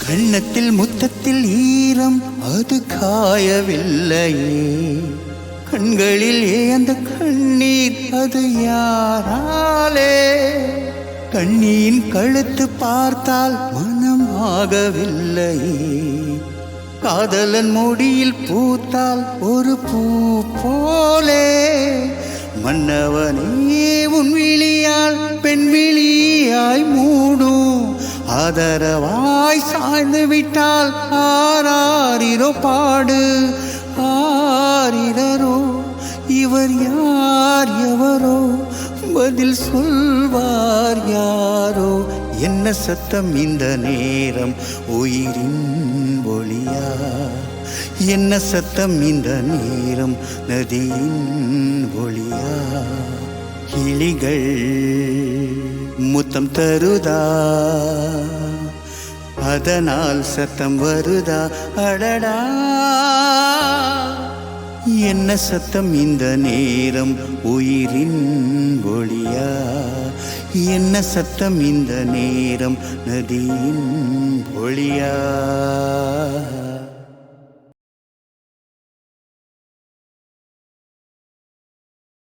கண்ணத்தில் முத்தத்தில் ஈரம் அது காயவில்லையே, கண்களில் அந்த கண்ணீர் அது யாராலே? கண்ணியின் கழுத்து பார்த்தால் மனம் ஆகவில்லையே, காதலன் முடியில் பூத்தால் ஒரு பூ போலே. மன்னவனே உன் விழியால் பெண் விழியாய் மூடும், ஆதரவாய் சாய்ந்து விட்டால் ஆராரிரோ பாடு. ஆரிரோ இவர் யார் எவரோ, பதில் சொல்வார் யாரோ? என்ன சத்தம் இந்த நேரம் உயிரின் ஒளியா? என்ன சத்தம் இந்த நேரம் நதியின் ஒளியா? கிளிகள் முத்தம் தருதா, அதனால் சத்தம் வருதா? அடடா, என்ன சத்தம் இந்த நேரம் உயிரின் ஒளியா? என்ன சத்தம் இந்த நேரம் நதியின் ஒளியா?